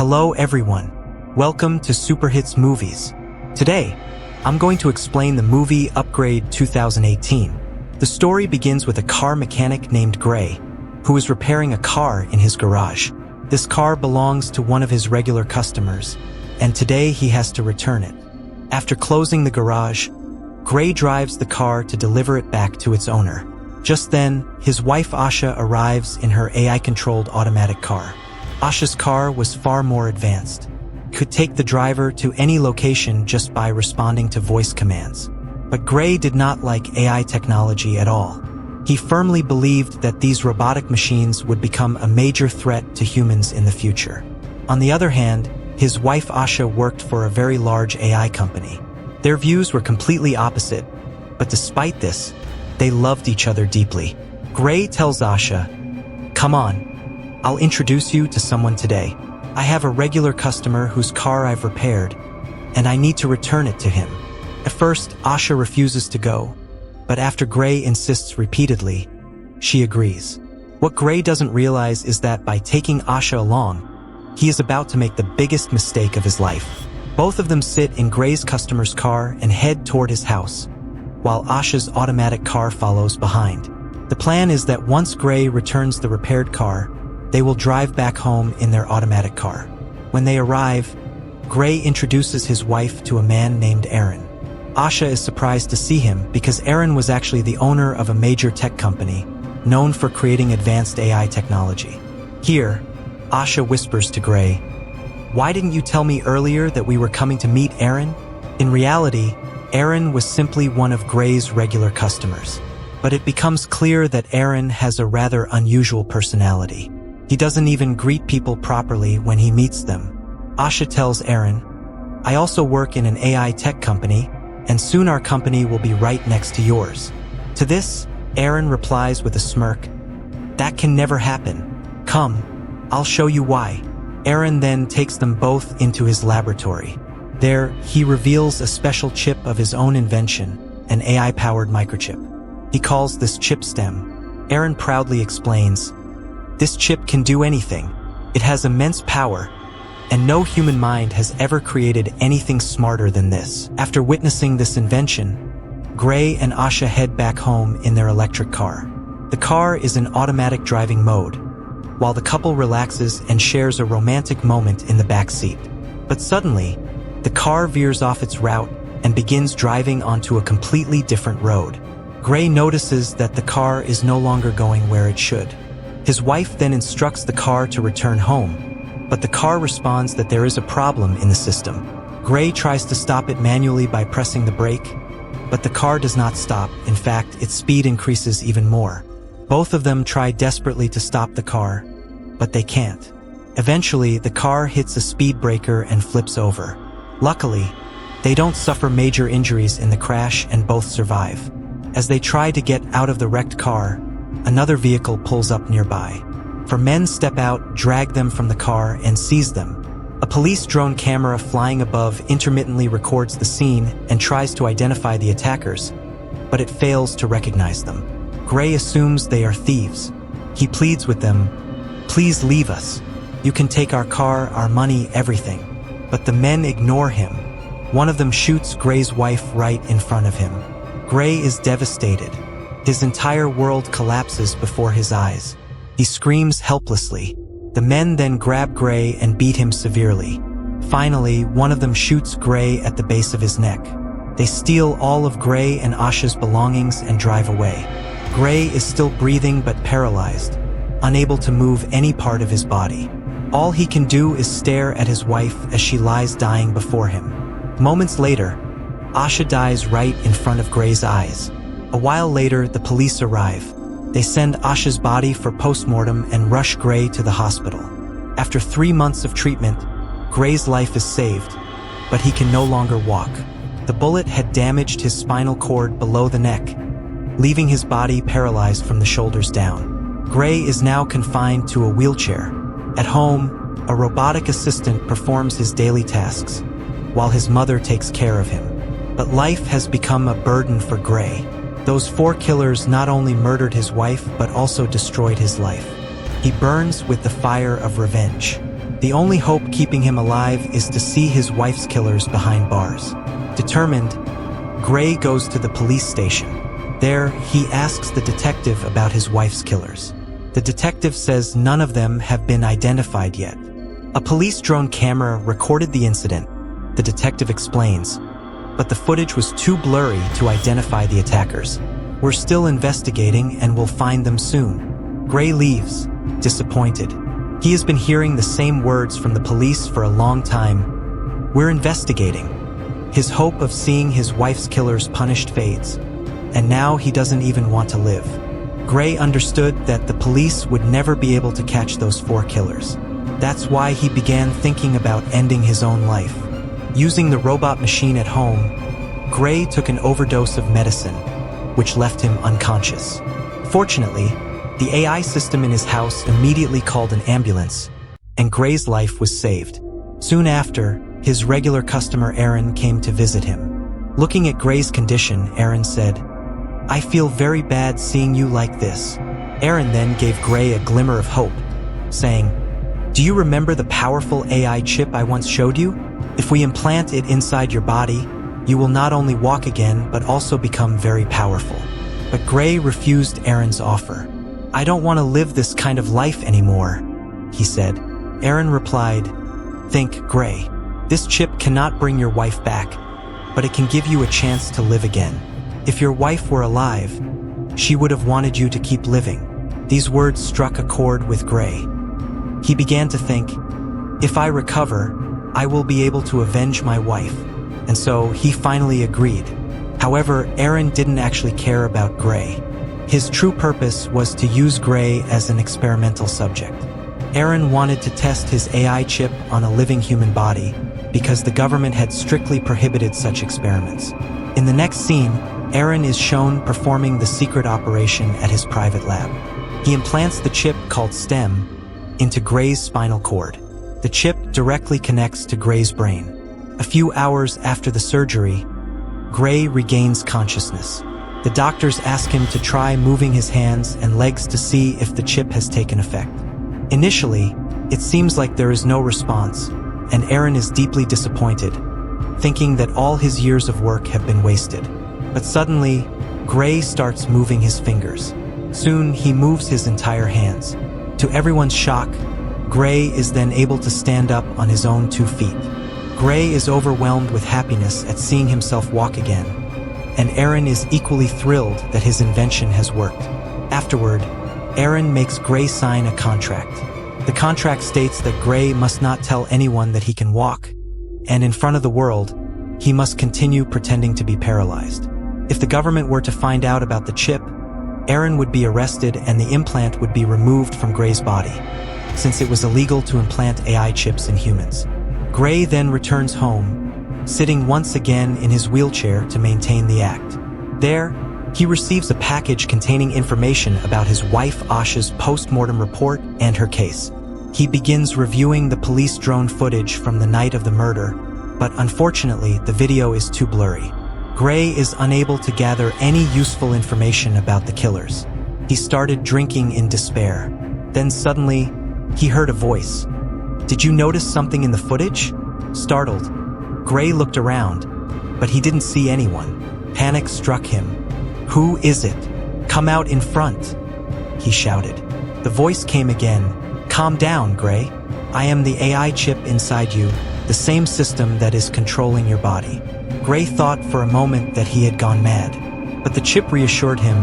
Hello everyone. Welcome to Super Hits Movies. Today, I'm going to explain the movie Upgrade 2018. The story begins with a car mechanic named Gray, who is repairing a car in his garage. This car belongs to one of his regular customers, and today he has to return it. After closing the garage, Gray drives the car to deliver it back to its owner. Just then, his wife Asha arrives in her AI-controlled automatic car. Asha's car was far more advanced. It could take the driver to any location just by responding to voice commands. But Gray did not like AI technology at all. He firmly believed that these robotic machines would become a major threat to humans in the future. On the other hand, his wife Asha worked for a very large AI company. Their views were completely opposite, but despite this, they loved each other deeply. Gray tells Asha, "Come on, I'll introduce you to someone today. I have a regular customer whose car I've repaired, and I need to return it to him." At first, Asha refuses to go, but after Gray insists repeatedly, she agrees. What Gray doesn't realize is that by taking Asha along, he is about to make the biggest mistake of his life. Both of them sit in Gray's customer's car and head toward his house, while Asha's automatic car follows behind. The plan is that once Gray returns the repaired car, they will drive back home in their automatic car. When they arrive, Gray introduces his wife to a man named Aaron. Asha is surprised to see him because Aaron was actually the owner of a major tech company known for creating advanced AI technology. Here, Asha whispers to Gray, "Why didn't you tell me earlier that we were coming to meet Aaron?" In reality, Aaron was simply one of Gray's regular customers. But it becomes clear that Aaron has a rather unusual personality. He doesn't even greet people properly when he meets them. Asha tells Aaron, "I also work in an AI tech company, and soon our company will be right next to yours." To this, Aaron replies with a smirk, "That can never happen. Come, I'll show you why." Aaron then takes them both into his laboratory. There, he reveals a special chip of his own invention, an AI-powered microchip. He calls this chip STEM. Aaron proudly explains, "This chip can do anything. It has immense power, and no human mind has ever created anything smarter than this." After witnessing this invention, Gray and Asha head back home in their electric car. The car is in automatic driving mode, while the couple relaxes and shares a romantic moment in the back seat. But suddenly, the car veers off its route and begins driving onto a completely different road. Gray notices that the car is no longer going where it should. His wife then instructs the car to return home, but the car responds that there is a problem in the system. Gray tries to stop it manually by pressing the brake, but the car does not stop. In fact, its speed increases even more. Both of them try desperately to stop the car, but they can't. Eventually, the car hits a speed breaker and flips over. Luckily, they don't suffer major injuries in the crash and both survive. As they try to get out of the wrecked car, another vehicle pulls up nearby. Four men step out, drag them from the car, and seize them. A police drone camera flying above intermittently records the scene and tries to identify the attackers, but it fails to recognize them. Gray assumes they are thieves. He pleads with them, "Please leave us. You can take our car, our money, everything." But the men ignore him. One of them shoots Gray's wife right in front of him. Gray is devastated. His entire world collapses before his eyes. He screams helplessly. The men then grab Gray and beat him severely. Finally, one of them shoots Gray at the base of his neck. They steal all of Gray and Asha's belongings and drive away. Gray is still breathing but paralyzed, unable to move any part of his body. All he can do is stare at his wife as she lies dying before him. Moments later, Asha dies right in front of Gray's eyes. A while later, the police arrive. They send Asha's body for postmortem and rush Gray to the hospital. After 3 months of treatment, Gray's life is saved, but he can no longer walk. The bullet had damaged his spinal cord below the neck, leaving his body paralyzed from the shoulders down. Gray is now confined to a wheelchair. At home, a robotic assistant performs his daily tasks, while his mother takes care of him. But life has become a burden for Gray. Those 4 killers not only murdered his wife but also destroyed his life. He burns with the fire of revenge. The only hope keeping him alive is to see his wife's killers behind bars. Determined, Gray goes to the police station. There, he asks the detective about his wife's killers. The detective says none of them have been identified yet. A police drone camera recorded the incident, the detective explains, but the footage was too blurry to identify the attackers. We're still investigating and we'll find them soon. Gray leaves, disappointed. He has been hearing the same words from the police for a long time. We're investigating. His hope of seeing his wife's killers punished fades, and now he doesn't even want to live. Gray understood that the police would never be able to catch those 4 killers. That's why he began thinking about ending his own life. Using the robot machine at home, Gray took an overdose of medicine, which left him unconscious. Fortunately, the AI system in his house immediately called an ambulance, and Gray's life was saved. Soon after, his regular customer Aaron came to visit him. Looking at Gray's condition, Aaron said, "I feel very bad seeing you like this." Aaron then gave Gray a glimmer of hope, saying, "Do you remember the powerful AI chip I once showed you? If we implant it inside your body, you will not only walk again but also become very powerful." But Gray refused Aaron's offer. "I don't want to live this kind of life anymore," he said. Aaron replied, "Think, Gray. This chip cannot bring your wife back, but it can give you a chance to live again. If your wife were alive, she would have wanted you to keep living." These words struck a chord with Gray. He began to think, "If I recover, I will be able to avenge my wife." And so he finally agreed. However, Aaron didn't actually care about Gray. His true purpose was to use Gray as an experimental subject. Aaron wanted to test his AI chip on a living human body because the government had strictly prohibited such experiments. In the next scene, Aaron is shown performing the secret operation at his private lab. He implants the chip called STEM into Gray's spinal cord. The chip directly connects to Gray's brain. A few hours after the surgery, Gray regains consciousness. The doctors ask him to try moving his hands and legs to see if the chip has taken effect. Initially, it seems like there is no response, and Aaron is deeply disappointed, thinking that all his years of work have been wasted. But suddenly, Gray starts moving his fingers. Soon, he moves his entire hands. To everyone's shock, Gray is then able to stand up on his own 2 feet. Gray is overwhelmed with happiness at seeing himself walk again, and Aaron is equally thrilled that his invention has worked. Afterward, Aaron makes Gray sign a contract. The contract states that Gray must not tell anyone that he can walk, and in front of the world, he must continue pretending to be paralyzed. If the government were to find out about the chip, Aaron would be arrested and the implant would be removed from Gray's body, since it was illegal to implant AI chips in humans. Gray then returns home, sitting once again in his wheelchair to maintain the act. There, he receives a package containing information about his wife Asha's post-mortem report and her case. He begins reviewing the police drone footage from the night of the murder, but unfortunately the video is too blurry. Gray is unable to gather any useful information about the killers. He started drinking in despair. Then suddenly, he heard a voice. "Did you notice something in the footage?" Startled, Gray looked around, but he didn't see anyone. Panic struck him. "Who is it? Come out in front," he shouted. The voice came again. "Calm down, Gray. I am the AI chip inside you, the same system that is controlling your body." Gray thought for a moment that he had gone mad, but the chip reassured him.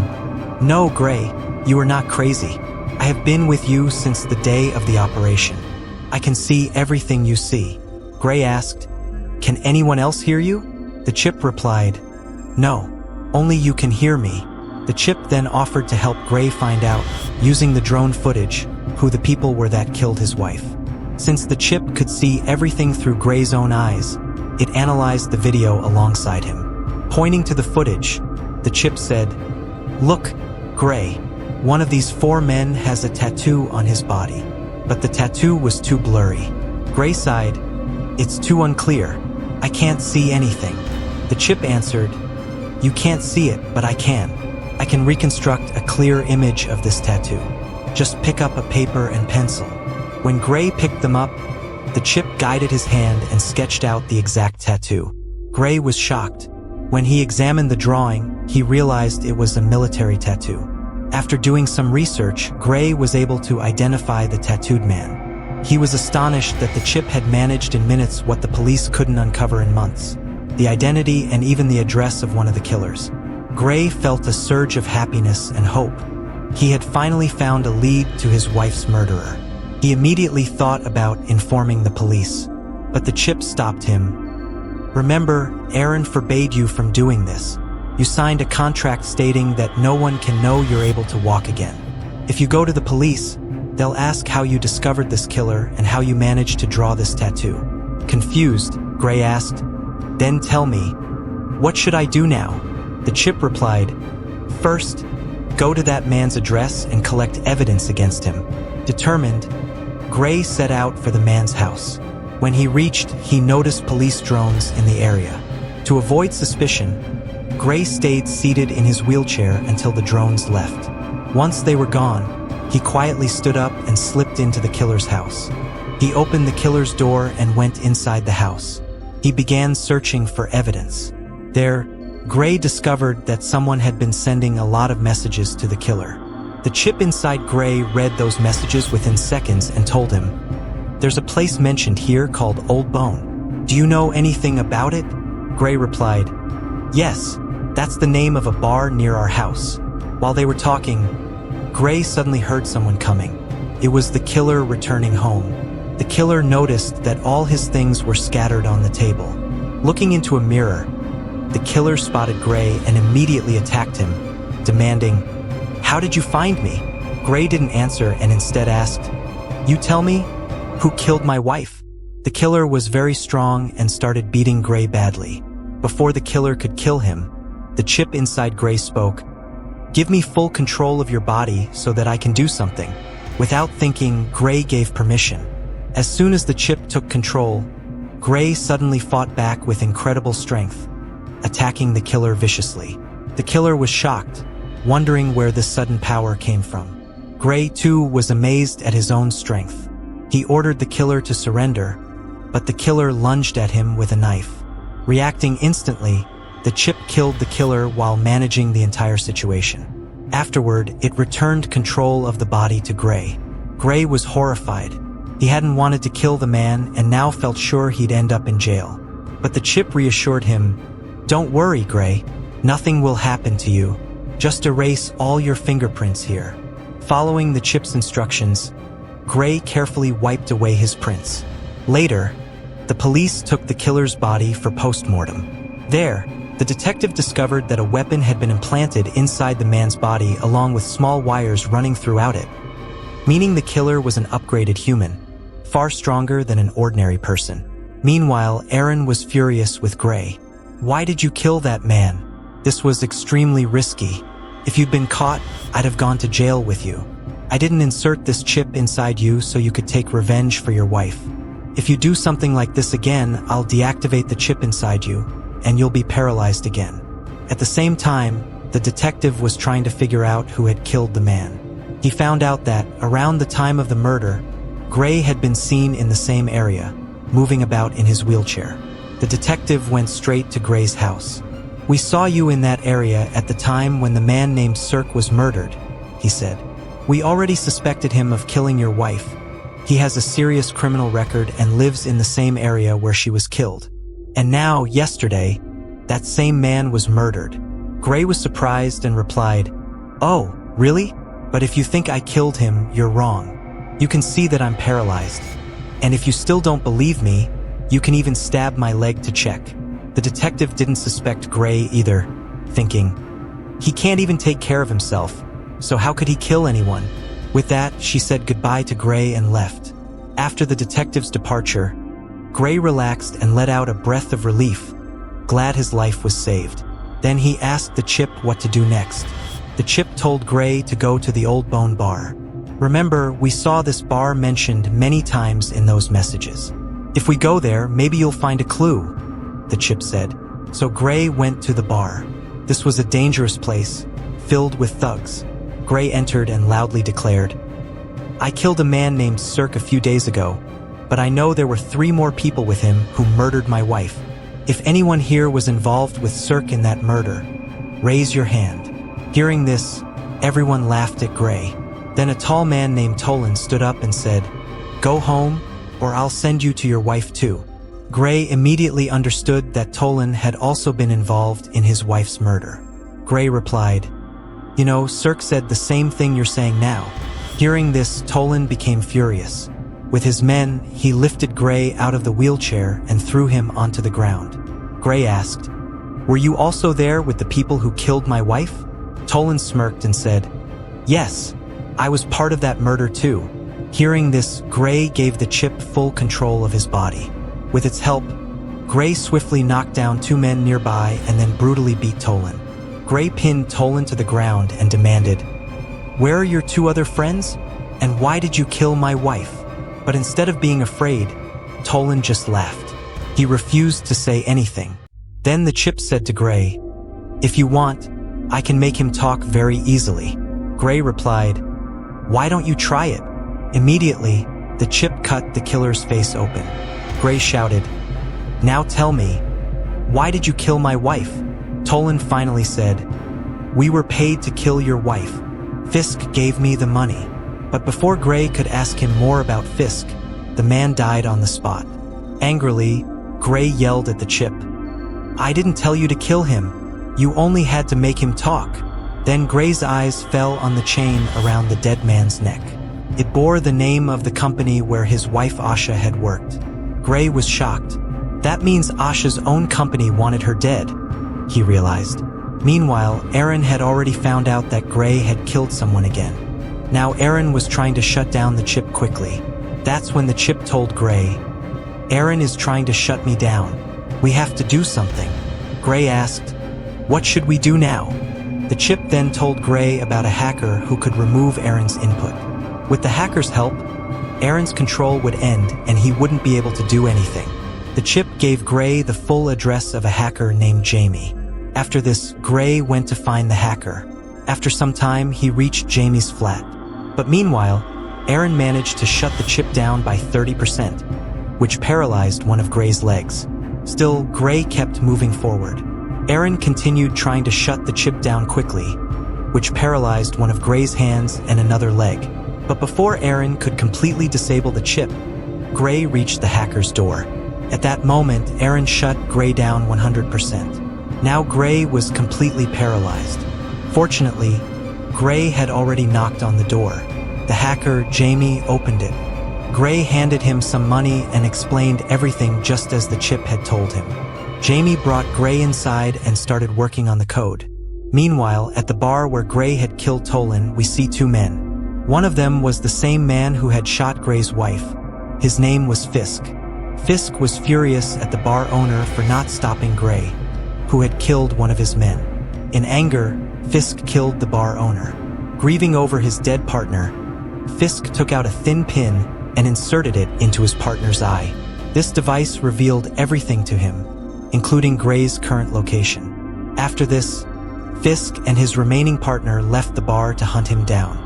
"No, Gray, you are not crazy. I have been with you since the day of the operation. I can see everything you see." Gray asked, "Can anyone else hear you?" The chip replied, "No, only you can hear me." The chip then offered to help Gray find out, using the drone footage, who the people were that killed his wife. Since the chip could see everything through Gray's own eyes, it analyzed the video alongside him. Pointing to the footage, the chip said, "Look, Gray, one of these 4 men has a tattoo on his body." But the tattoo was too blurry. Gray sighed, "It's too unclear. I can't see anything." The chip answered, "You can't see it, but I can. I can reconstruct a clear image of this tattoo. Just pick up a paper and pencil." When Gray picked them up, The chip guided his hand and sketched out the exact tattoo. Gray was shocked. When he examined the drawing, he realized it was a military tattoo. After doing some research, Gray was able to identify the tattooed man. He was astonished that the chip had managed in minutes what the police couldn't uncover in months: the identity and even the address of one of the killers. Gray felt a surge of happiness and hope. He had finally found a lead to his wife's murderer. He immediately thought about informing the police, but the chip stopped him. "Remember, Aaron forbade you from doing this. You signed a contract stating that no one can know you're able to walk again. If you go to the police, they'll ask how you discovered this killer and how you managed to draw this tattoo." Confused, Gray asked, "Then tell me, what should I do now?" The chip replied, "First, go to that man's address and collect evidence against him." Determined, Gray set out for the man's house. When he reached, he noticed police drones in the area. To avoid suspicion, Gray stayed seated in his wheelchair until the drones left. Once they were gone, he quietly stood up and slipped into the killer's house. He opened the killer's door and went inside the house. He began searching for evidence. There, Gray discovered that someone had been sending a lot of messages to the killer. The chip inside Gray read those messages within seconds and told him, "There's a place mentioned here called Old Bone. Do you know anything about it?" Gray replied, "Yes, that's the name of a bar near our house." While they were talking, Gray suddenly heard someone coming. It was the killer returning home. The killer noticed that all his things were scattered on the table. Looking into a mirror, the killer spotted Gray and immediately attacked him, demanding, "How did you find me?" Gray didn't answer and instead asked, "You tell me, who killed my wife?" The killer was very strong and started beating Gray badly. Before the killer could kill him, the chip inside Gray spoke, "Give me full control of your body so that I can do something." Without thinking, Gray gave permission. As soon as the chip took control, Gray suddenly fought back with incredible strength, attacking the killer viciously. The killer was shocked, wondering where this sudden power came from. Gray, too, was amazed at his own strength. He ordered the killer to surrender, but the killer lunged at him with a knife. Reacting instantly, the chip killed the killer while managing the entire situation. Afterward, it returned control of the body to Gray. Gray was horrified. He hadn't wanted to kill the man and now felt sure he'd end up in jail. But the chip reassured him, "Don't worry, Gray. Nothing will happen to you. Just erase all your fingerprints here." Following the chip's instructions, Gray carefully wiped away his prints. Later, the police took the killer's body for postmortem. There, the detective discovered that a weapon had been implanted inside the man's body along with small wires running throughout it, meaning the killer was an upgraded human, far stronger than an ordinary person. Meanwhile, Aaron was furious with Gray. "Why did you kill that man? This was extremely risky. If you'd been caught, I'd have gone to jail with you. I didn't insert this chip inside you so you could take revenge for your wife. If you do something like this again, I'll deactivate the chip inside you, and you'll be paralyzed again." At the same time, the detective was trying to figure out who had killed the man. He found out that, around the time of the murder, Gray had been seen in the same area, moving about in his wheelchair. The detective went straight to Gray's house. "We saw you in that area at the time when the man named Cirque was murdered," he said. "We already suspected him of killing your wife. He has a serious criminal record and lives in the same area where she was killed. And now, yesterday, that same man was murdered." Gray was surprised and replied, "Oh, really? But if you think I killed him, you're wrong. You can see that I'm paralyzed. And if you still don't believe me, you can even stab my leg to check." The detective didn't suspect Gray either, thinking, "He can't even take care of himself, so how could he kill anyone?" With that, she said goodbye to Gray and left. After the detective's departure, Gray relaxed and let out a breath of relief, glad his life was saved. Then he asked the chip what to do next. The chip told Gray to go to the Old Bone Bar. "Remember, we saw this bar mentioned many times in those messages. If we go there, maybe you'll find a clue," the chip said. So Gray went to the bar. This was a dangerous place, filled with thugs. Gray entered and loudly declared, "I killed a man named Cirque a few days ago. but I know there were 3 more people with him who murdered my wife. If anyone here was involved with Cirque in that murder, raise your hand." Hearing this, everyone laughed at Gray. Then a tall man named Tolan stood up and said, "Go home, or I'll send you to your wife too." Gray immediately understood that Tolan had also been involved in his wife's murder. Gray replied, "You know, Cirque said the same thing you're saying now." Hearing this, Tolan became furious. With his men, he lifted Gray out of the wheelchair and threw him onto the ground. Gray asked, "Were you also there with the people who killed my wife?" Tolan smirked and said, "Yes, I was part of that murder too." Hearing this, Gray gave the chip full control of his body. With its help, Gray swiftly knocked down 2 men nearby and then brutally beat Tolan. Gray pinned Tolan to the ground and demanded, "Where are your 2 other friends? And why did you kill my wife?" But instead of being afraid, Tolan just laughed. He refused to say anything. Then the chip said to Gray, "If you want, I can make him talk very easily." Gray replied, "Why don't you try it?" Immediately, the chip cut the killer's face open. Gray shouted, "Now tell me, why did you kill my wife?" Tolan finally said, "We were paid to kill your wife. Fisk gave me the money." But before Gray could ask him more about Fisk, the man died on the spot. Angrily, Gray yelled at the chip, "I didn't tell you to kill him. You only had to make him talk." Then Gray's eyes fell on the chain around the dead man's neck. It bore the name of the company where his wife Asha had worked. Gray was shocked. That means Asha's own company wanted her dead, he realized. Meanwhile, Aaron had already found out that Gray had killed someone again. Now Aaron was trying to shut down the chip quickly. That's when the chip told Gray, "Aaron is trying to shut me down. We have to do something." Gray asked, "What should we do now?" The chip then told Gray about a hacker who could remove Aaron's input. With the hacker's help, Aaron's control would end and he wouldn't be able to do anything. The chip gave Gray the full address of a hacker named Jamie. After this, Gray went to find the hacker. After some time, he reached Jamie's flat. But meanwhile, Aaron managed to shut the chip down by 30%, which paralyzed one of Gray's legs. Still, Gray kept moving forward. Aaron continued trying to shut the chip down quickly, which paralyzed one of Gray's hands and another leg. But before Aaron could completely disable the chip, Gray reached the hacker's door. At that moment, Aaron shut Gray down 100%. Now Gray was completely paralyzed. Fortunately, Gray had already knocked on the door. The hacker, Jamie, opened it. Gray handed him some money and explained everything just as the chip had told him. Jamie brought Gray inside and started working on the code. Meanwhile, at the bar where Gray had killed Tolan, we see 2 men. One of them was the same man who had shot Gray's wife. His name was Fisk. Fisk was furious at the bar owner for not stopping Gray, who had killed one of his men. In anger, Fisk killed the bar owner. Grieving over his dead partner, Fisk took out a thin pin and inserted it into his partner's eye. This device revealed everything to him, including Gray's current location. After this, Fisk and his remaining partner left the bar to hunt him down.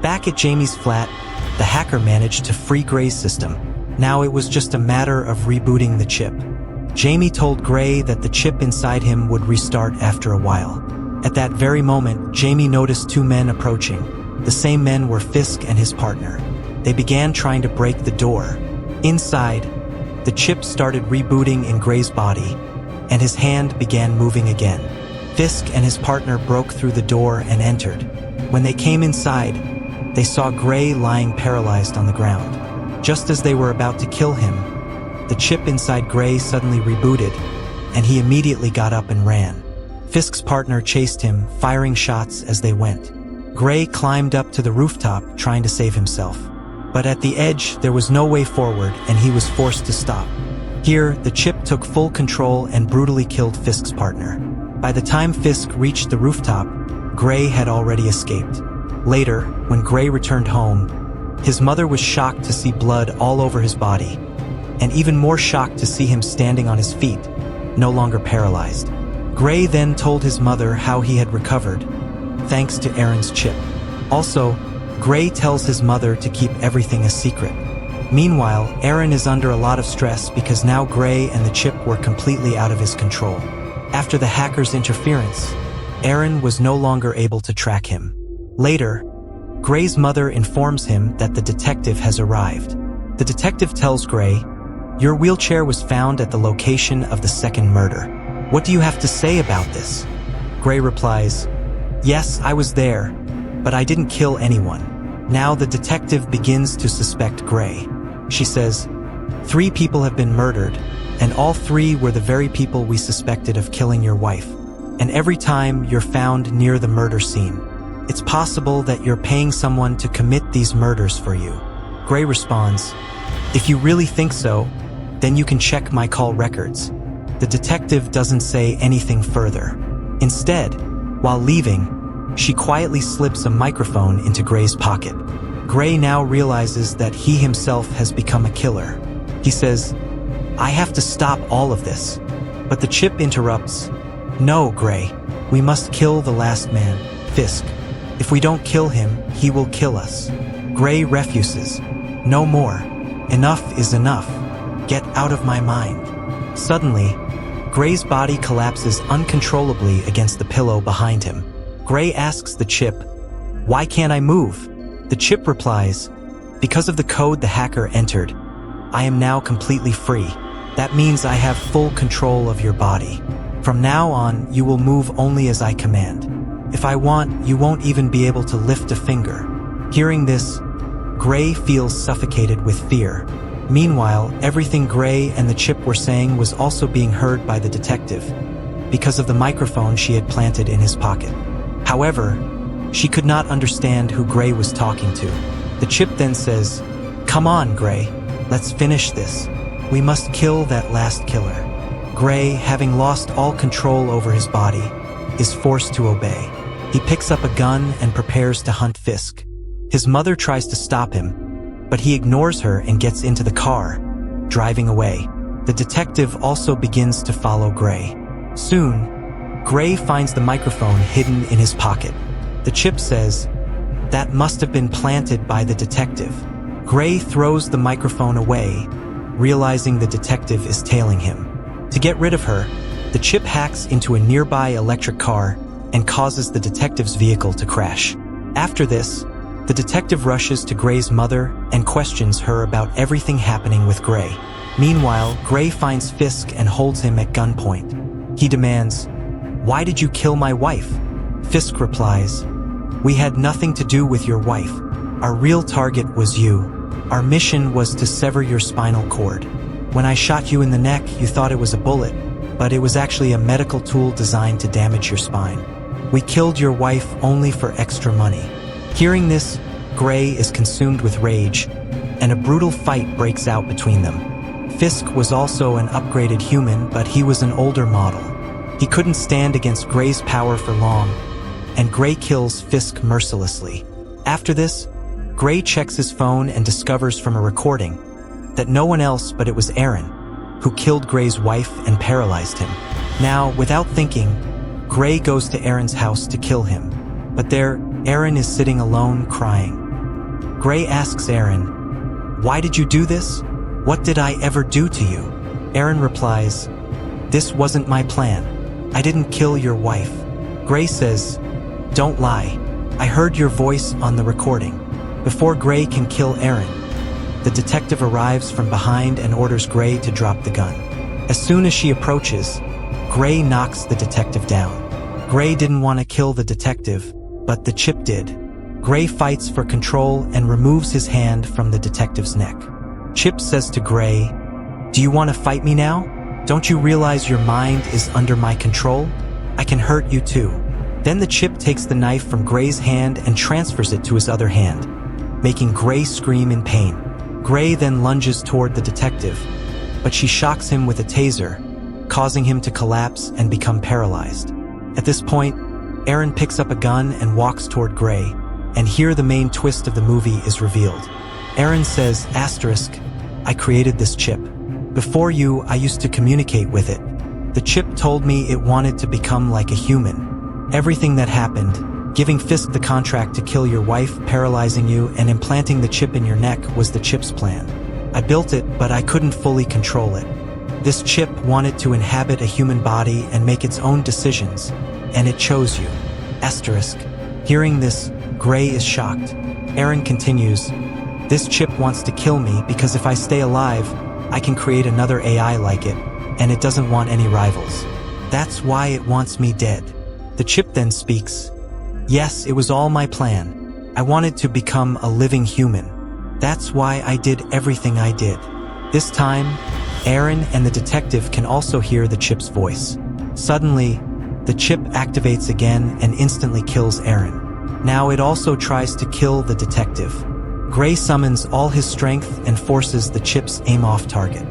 Back at Jamie's flat, the hacker managed to free Gray's system. Now it was just a matter of rebooting the chip. Jamie told Gray that the chip inside him would restart after a while. At that very moment, Jamie noticed 2 men approaching. The same men were Fisk and his partner. They began trying to break the door. Inside, the chip started rebooting in Gray's body, and his hand began moving again. Fisk and his partner broke through the door and entered. When they came inside, they saw Gray lying paralyzed on the ground. Just as they were about to kill him, the chip inside Gray suddenly rebooted, and he immediately got up and ran. Fisk's partner chased him, firing shots as they went. Gray climbed up to the rooftop, trying to save himself. But at the edge, there was no way forward, and he was forced to stop. Here, the chip took full control and brutally killed Fisk's partner. By the time Fisk reached the rooftop, Gray had already escaped. Later, when Gray returned home, his mother was shocked to see blood all over his body, and even more shocked to see him standing on his feet, no longer paralyzed. Gray then told his mother how he had recovered, thanks to Aaron's chip. Also, Gray tells his mother to keep everything a secret. Meanwhile, Aaron is under a lot of stress because now Gray and the chip were completely out of his control. After the hacker's interference, Aaron was no longer able to track him. Later, Gray's mother informs him that the detective has arrived. The detective tells Gray, "Your wheelchair was found at the location of the second murder. What do you have to say about this?" Gray replies, "Yes, I was there, but I didn't kill anyone." Now the detective begins to suspect Gray. She says, "3 people have been murdered, and all 3 were the very people we suspected of killing your wife. And every time you're found near the murder scene, it's possible that you're paying someone to commit these murders for you." Gray responds, "If you really think so, then you can check my call records." The detective doesn't say anything further. Instead, while leaving, she quietly slips a microphone into Gray's pocket. Gray now realizes that he himself has become a killer. He says, "I have to stop all of this." But the chip interrupts, "No, Gray, we must kill the last man, Fisk. If we don't kill him, he will kill us." Gray refuses. "No more. Enough is enough. Get out of my mind." Suddenly, Gray's body collapses uncontrollably against the pillow behind him. Gray asks the chip, "Why can't I move?" The chip replies, "Because of the code the hacker entered, I am now completely free. That means I have full control of your body. From now on, you will move only as I command. If I want, you won't even be able to lift a finger." Hearing this, Gray feels suffocated with fear. Meanwhile, everything Gray and the chip were saying was also being heard by the detective, because of the microphone she had planted in his pocket. However, she could not understand who Gray was talking to. The chip then says, "Come on, Gray, let's finish this. We must kill that last killer." Gray, having lost all control over his body, is forced to obey. He picks up a gun and prepares to hunt Fisk. His mother tries to stop him, but he ignores her and gets into the car, driving away. The detective also begins to follow Gray. Soon, Gray finds the microphone hidden in his pocket. The chip says, "That must have been planted by the detective." Gray throws the microphone away, realizing the detective is tailing him. To get rid of her, the chip hacks into a nearby electric car and causes the detective's vehicle to crash. After this, the detective rushes to Gray's mother and questions her about everything happening with Gray. Meanwhile, Gray finds Fisk and holds him at gunpoint. He demands, "Why did you kill my wife?" Fisk replies, "We had nothing to do with your wife. Our real target was you. Our mission was to sever your spinal cord. When I shot you in the neck, you thought it was a bullet, but it was actually a medical tool designed to damage your spine. We killed your wife only for extra money." Hearing this, Gray is consumed with rage, and a brutal fight breaks out between them. Fisk was also an upgraded human, but he was an older model. He couldn't stand against Gray's power for long, and Gray kills Fisk mercilessly. After this, Gray checks his phone and discovers from a recording that no one else but it was Aaron who killed Gray's wife and paralyzed him. Now, without thinking, Gray goes to Aaron's house to kill him, but there, Aaron is sitting alone crying. Gray asks Aaron, "Why did you do this? What did I ever do to you?" Aaron replies, "This wasn't my plan. I didn't kill your wife." Gray says, "Don't lie. I heard your voice on the recording." Before Gray can kill Aaron, the detective arrives from behind and orders Gray to drop the gun. As soon as she approaches, Gray knocks the detective down. Gray didn't want to kill the detective, but the chip did. Gray fights for control and removes his hand from the detective's neck. Chip says to Gray, "Do you want to fight me now? Don't you realize your mind is under my control? I can hurt you too." Then the chip takes the knife from Gray's hand and transfers it to his other hand, making Gray scream in pain. Gray then lunges toward the detective, but she shocks him with a taser, causing him to collapse and become paralyzed. At this point, Aaron picks up a gun and walks toward Gray, and here the main twist of the movie is revealed. Aaron says, "I created this chip. Before you, I used to communicate with it. The chip told me it wanted to become like a human. Everything that happened, giving Fisk the contract to kill your wife, paralyzing you, and implanting the chip in your neck was the chip's plan. I built it, but I couldn't fully control it. This chip wanted to inhabit a human body and make its own decisions, and it chose you. Asterisk. Hearing this, Gray is shocked. Aaron continues, this chip wants to kill me because if I stay alive, I can create another AI like it, and it doesn't want any rivals. That's why it wants me dead. The chip then speaks. Yes, it was all my plan. I wanted to become a living human. That's why I did everything I did. This time, Aaron and the detective can also hear the chip's voice. Suddenly, the chip activates again and instantly kills Aaron. Now it also tries to kill the detective. Gray summons all his strength and forces the chip's aim off target.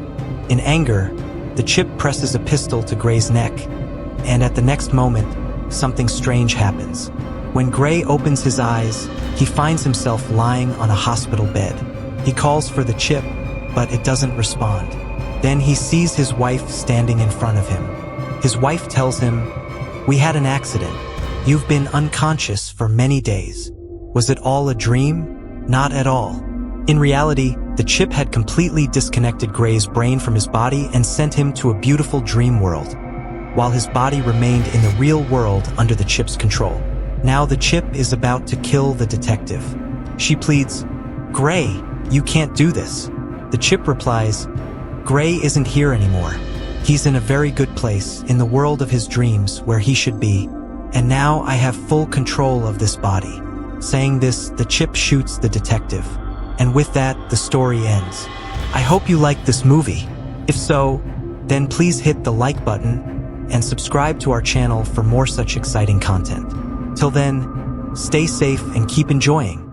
In anger, the chip presses a pistol to Gray's neck, and at the next moment, something strange happens. When Gray opens his eyes, he finds himself lying on a hospital bed. He calls for the chip, but it doesn't respond. Then he sees his wife standing in front of him. His wife tells him, "We had an accident. You've been unconscious for many days. Was it all a dream?" Not at all. In reality, the chip had completely disconnected Gray's brain from his body and sent him to a beautiful dream world, while his body remained in the real world under the chip's control. Now the chip is about to kill the detective. She pleads, "Gray, you can't do this." The chip replies, "Gray isn't here anymore. He's in a very good place, in the world of his dreams where he should be, and now I have full control of this body." Saying this, the chip shoots the detective. And with that, the story ends. I hope you liked this movie. If so, then please hit the like button and subscribe to our channel for more such exciting content. Till then, stay safe and keep enjoying.